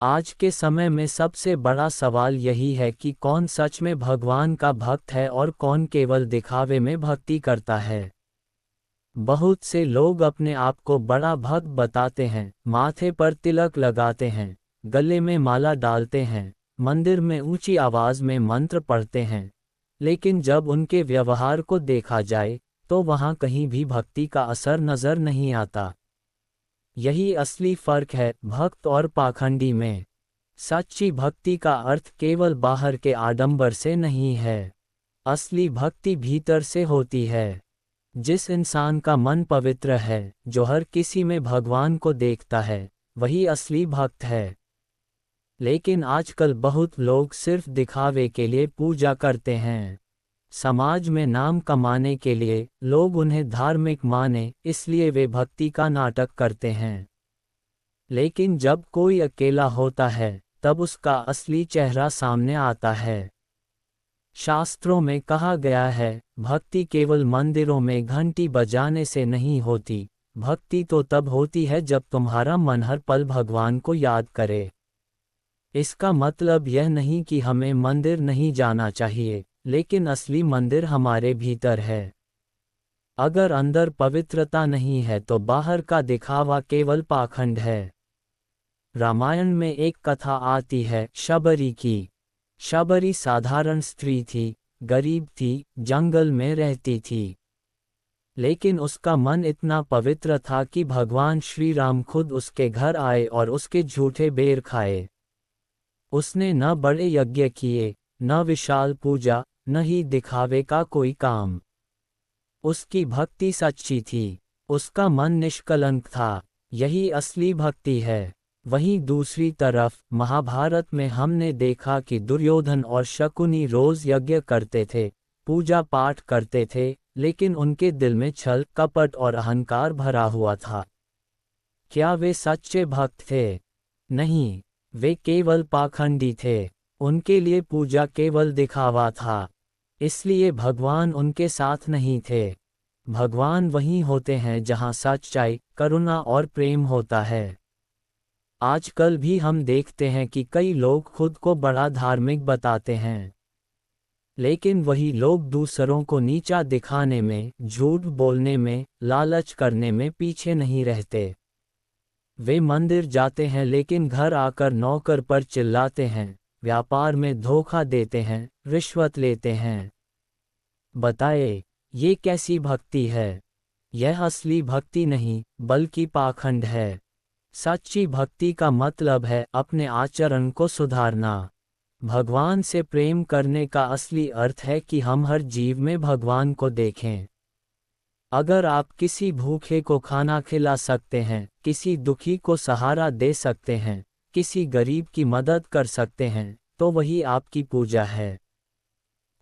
आज के समय में सबसे बड़ा सवाल यही है कि कौन सच में भगवान का भक्त है और कौन केवल दिखावे में भक्ति करता है। बहुत से लोग अपने आप को बड़ा भक्त बताते हैं, माथे पर तिलक लगाते हैं, गले में माला डालते हैं, मंदिर में ऊंची आवाज में मंत्र पढ़ते हैं, लेकिन जब उनके व्यवहार को देखा जाए तो वहां कहीं भी भक्ति का असर नजर नहीं आता। यही असली फर्क है भक्त और पाखंडी में। सच्ची भक्ति का अर्थ केवल बाहर के आडंबर से नहीं है। असली भक्ति भीतर से होती है। जिस इंसान का मन पवित्र है, जो हर किसी में भगवान को देखता है, वही असली भक्त है। लेकिन आजकल बहुत लोग सिर्फ दिखावे के लिए पूजा करते हैं। समाज में नाम कमाने के लिए लोग उन्हें धार्मिक माने, इसलिए वे भक्ति का नाटक करते हैं। लेकिन जब कोई अकेला होता है, तब उसका असली चेहरा सामने आता है। शास्त्रों में कहा गया है, भक्ति केवल मंदिरों में घंटी बजाने से नहीं होती, भक्ति तो तब होती है जब तुम्हारा मन हर पल भगवान को याद करे। इसका मतलब यह नहीं कि हमें मंदिर नहीं जाना चाहिए, लेकिन असली मंदिर हमारे भीतर है। अगर अंदर पवित्रता नहीं है तो बाहर का दिखावा केवल पाखंड है। रामायण में एक कथा आती है शबरी की। शबरी साधारण स्त्री थी, गरीब थी, जंगल में रहती थी। लेकिन उसका मन इतना पवित्र था कि भगवान श्री राम खुद उसके घर आए और उसके झूठे बेर खाए। उसने न बड़े यज्ञ किए, न विशाल पूजा, न ही दिखावे का कोई काम। उसकी भक्ति सच्ची थी, उसका मन निष्कलंक था। यही असली भक्ति है। वहीं दूसरी तरफ महाभारत में हमने देखा कि दुर्योधन और शकुनी रोज यज्ञ करते थे, पूजा पाठ करते थे, लेकिन उनके दिल में छल, कपट और अहंकार भरा हुआ था। क्या वे सच्चे भक्त थे? नहीं, वे केवल पाखंडी थे। उनके लिए पूजा केवल दिखावा था। इसलिए भगवान उनके साथ नहीं थे। भगवान वहीं होते हैं जहां सच्चाई, करुणा और प्रेम होता है। आजकल भी हम देखते हैं कि कई लोग खुद को बड़ा धार्मिक बताते हैं, लेकिन वही लोग दूसरों को नीचा दिखाने में, झूठ बोलने में, लालच करने में पीछे नहीं रहते। वे मंदिर जाते हैं लेकिन घर आकर नौकर पर चिल्लाते हैं, व्यापार में धोखा देते हैं, रिश्वत लेते हैं। बताए, ये कैसी भक्ति है? यह असली भक्ति नहीं, बल्कि पाखंड है। सच्ची भक्ति का मतलब है अपने आचरण को सुधारना। भगवान से प्रेम करने का असली अर्थ है कि हम हर जीव में भगवान को देखें। अगर आप किसी भूखे को खाना खिला सकते हैं, किसी दुखी को सहारा दे सकते हैं, किसी गरीब की मदद कर सकते हैं, तो वही आपकी पूजा है।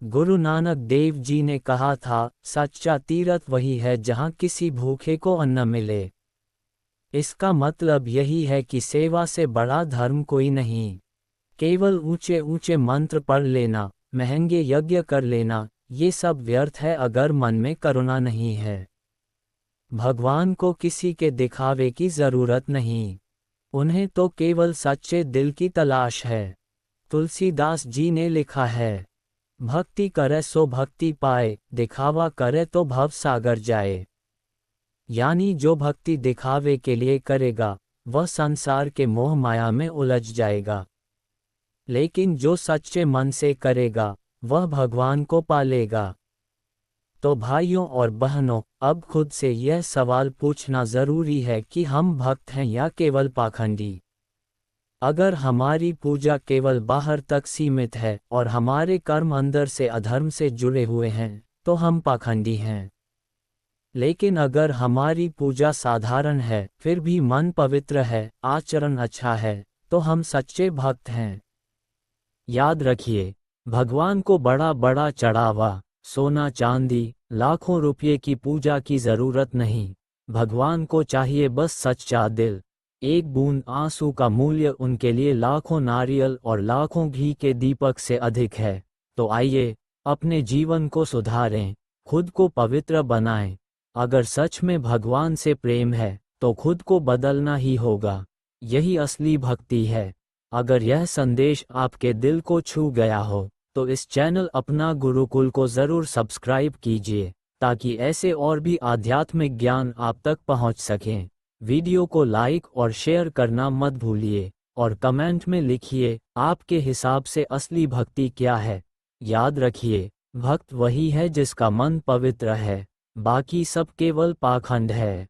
गुरु नानक देव जी ने कहा था, सच्चा तीर्थ वही है जहां किसी भूखे को अन्न मिले। इसका मतलब यही है कि सेवा से बड़ा धर्म कोई नहीं। केवल ऊंचे ऊंचे मंत्र पढ़ लेना, महंगे यज्ञ कर लेना, ये सब व्यर्थ है अगर मन में करुणा नहीं है। भगवान को किसी के दिखावे की जरूरत नहीं, उन्हें तो केवल सच्चे दिल की तलाश है। तुलसीदास जी ने लिखा है, भक्ति करे सो भक्ति पाए, दिखावा करे तो भव सागर जाए। यानी जो भक्ति दिखावे के लिए करेगा, वह संसार के मोह माया में उलझ जाएगा। लेकिन जो सच्चे मन से करेगा, वह भगवान को पालेगा। तो भाइयों और बहनों, अब खुद से यह सवाल पूछना जरूरी है कि हम भक्त हैं या केवल पाखंडी। अगर हमारी पूजा केवल बाहर तक सीमित है और हमारे कर्म अंदर से अधर्म से जुड़े हुए हैं, तो हम पाखंडी हैं। लेकिन अगर हमारी पूजा साधारण है, फिर भी मन पवित्र है, आचरण अच्छा है, तो हम सच्चे भक्त हैं। याद रखिए, भगवान को बड़ा बड़ा चढ़ावा, सोना चांदी, लाखों रुपये की पूजा की जरूरत नहीं। भगवान को चाहिए बस सच्चा दिल। एक बूंद आंसू का मूल्य उनके लिए लाखों नारियल और लाखों घी के दीपक से अधिक है। तो आइए, अपने जीवन को सुधारें, खुद को पवित्र बनाएं। अगर सच में भगवान से प्रेम है, तो खुद को बदलना ही होगा। यही असली भक्ति है। अगर यह संदेश आपके दिल को छू गया हो तो इस चैनल अपना गुरुकुल को ज़रूर सब्सक्राइब कीजिए, ताकि ऐसे और भी आध्यात्मिक ज्ञान आप तक पहुंच सकें। वीडियो को लाइक और शेयर करना मत भूलिए, और कमेंट में लिखिए आपके हिसाब से असली भक्ति क्या है। याद रखिए, भक्त वही है जिसका मन पवित्र है, बाकी सब केवल पाखंड है।